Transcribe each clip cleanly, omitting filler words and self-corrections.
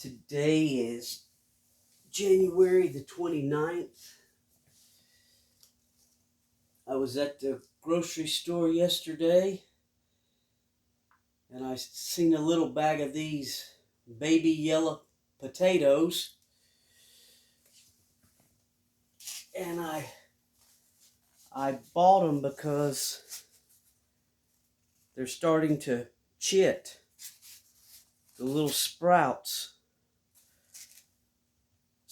Today is January the 29th. I was at the grocery store yesterday and I seen a little bag of these baby yellow potatoes, and I bought them because they're starting to chit, the little sprouts.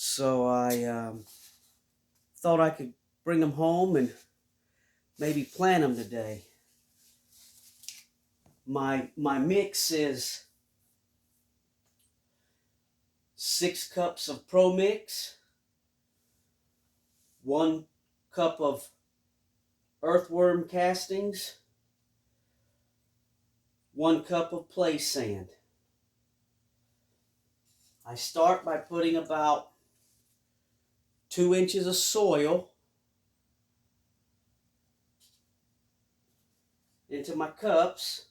So I thought I could bring them home and maybe plant them today. My mix is 6 cups of Pro Mix, 1 cup of earthworm castings, 1 cup of place sand. I start by putting about 2 inches of soil into my cups,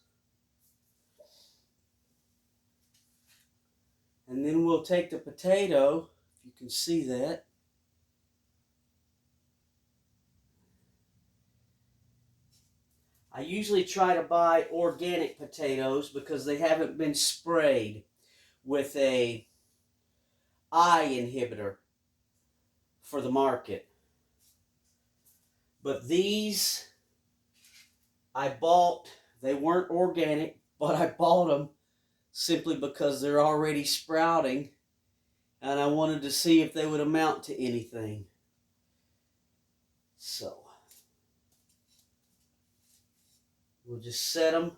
and then we'll take the potato, if you can see that, I usually try to buy organic potatoes because they haven't been sprayed with a eye inhibitor for the market. But these I bought, they weren't organic, but I bought them simply because they're already sprouting and I wanted to see if they would amount to anything. So we'll just set them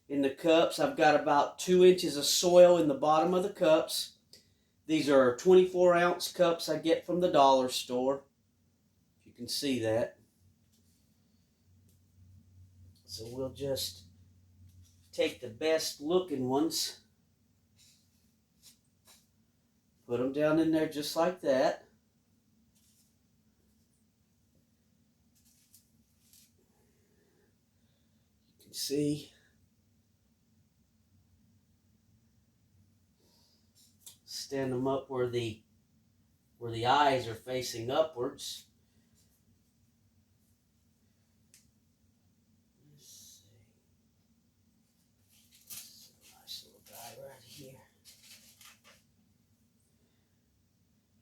in the cups. I've got about 2 inches of soil in the bottom of the cups. These are 24-ounce cups I get from the dollar store, if you can see that. So we'll just take the best looking ones, put them down in there just like that. You can see. Stand them up where the eyes are facing upwards. Let's see. This is a nice little guy right here.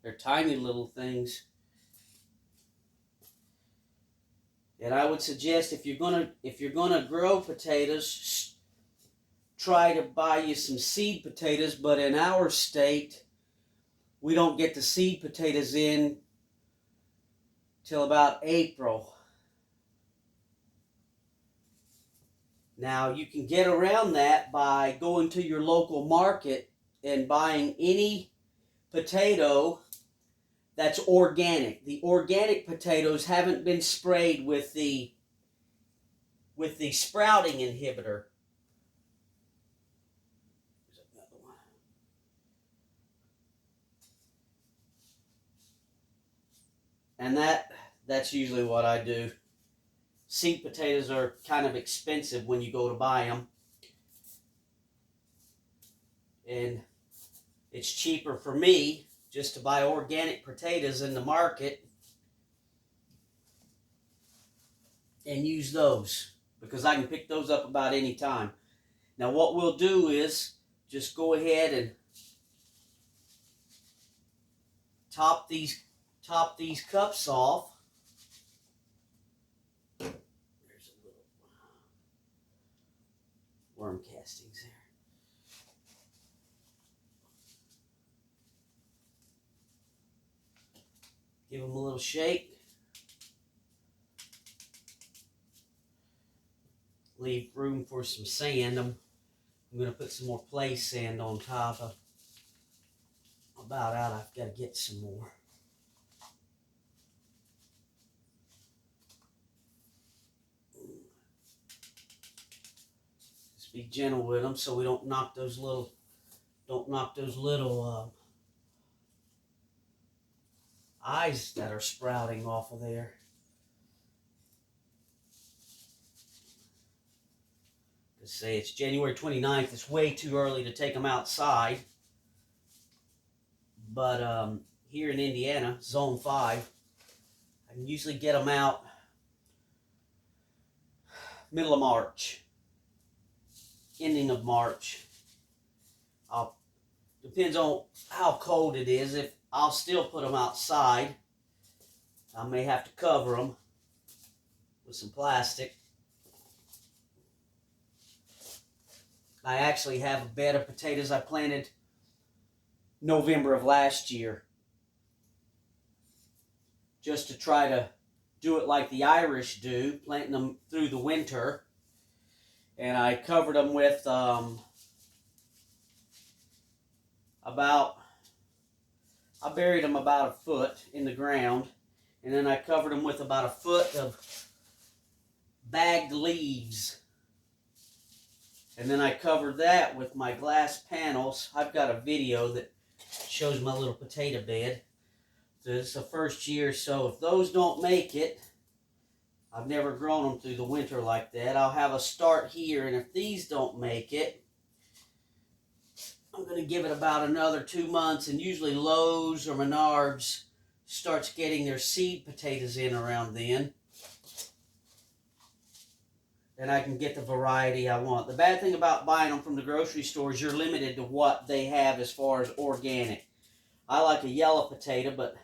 They're tiny little things. And I would suggest if you're gonna grow potatoes, try to buy you some seed potatoes. But in our state, we don't get the seed potatoes in till about April. Now you can get around that by going to your local market and buying any potato that's organic. The organic potatoes haven't been sprayed with the sprouting inhibitor. There's another one. And that's usually what I do. Seed potatoes are kind of expensive when you go to buy them. And it's cheaper for me just to buy organic potatoes in the market and use those, because I can pick those up about any time. Now what we'll do is just go ahead and top these cups off. There's a little worm castings there. Give them a little shake. Leave room for some sand. I'm going to put some more place sand on top. I'm about out. I've got to get some more. Just be gentle with them so we don't knock those little eyes that are sprouting off of there. Say it's January 29th. It's way too early to take them outside. but here in Indiana, Zone 5, I can usually get them out middle of March, ending of March. Depends on how cold it is. If I'll still put them outside, I may have to cover them with some plastic. I actually have a bed of potatoes I planted November of last year, just to try to do it like the Irish do, planting them through the winter. And I covered them with I buried them about a foot in the ground, and then I covered them with about a foot of bagged leaves. And then I covered that with my glass panels. I've got a video that shows my little potato bed. This is the first year, so if those don't make it, I've never grown them through the winter like that. I'll have a start here, and if these don't make it, I'm going to give it about another 2 months, and usually Lowe's or Menards starts getting their seed potatoes in around then. And I can get the variety I want. The bad thing about buying them from the grocery store is you're limited to what they have as far as organic. I like a yellow potato, but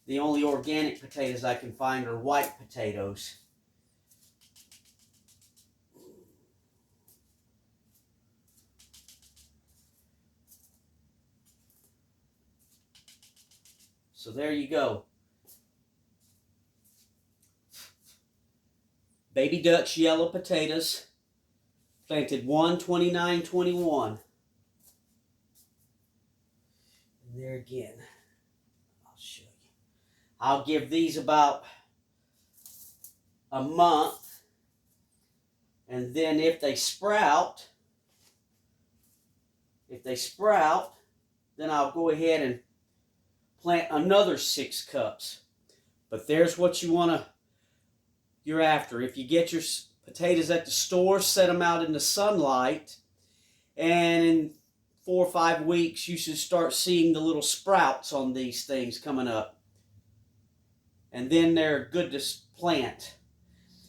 the only organic potatoes I can find are white potatoes. So there you go. Baby Dutch yellow potatoes, planted 1/29/21. And there again, I'll show you. I'll give these about a month, and then if they sprout, then I'll go ahead and plant another 6 cups. But there's what you're after. If you get your potatoes at the store, set them out in the sunlight, and in 4 or 5 weeks you should start seeing the little sprouts on these things coming up, and then they're good to plant.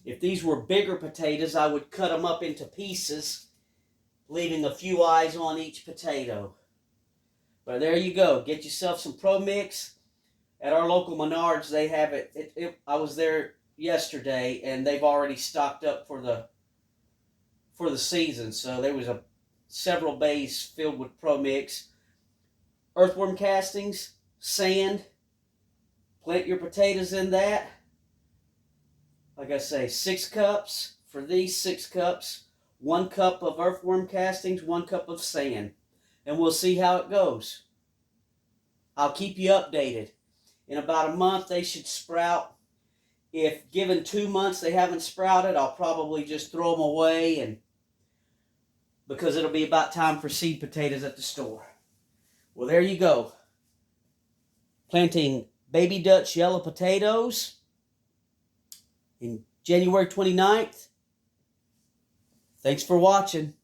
If these were bigger potatoes, I would cut them up into pieces, leaving a few eyes on each potato. But there you go. Get yourself some Pro Mix. At our local Menards, they have it. I was there yesterday, and they've already stocked up for the season. So there was several bays filled with Pro Mix. Earthworm castings, sand. Plant your potatoes in that. Like I say, 6 cups. For these 6 cups, 1 cup of earthworm castings, 1 cup of sand. And we'll see how it goes. I'll keep you updated. In about a month, they should sprout. If given 2 months they haven't sprouted, I'll probably just throw them away, because it'll be about time for seed potatoes at the store. Well, there you go. Planting Baby Dutch yellow potatoes in January 29th. Thanks for watching.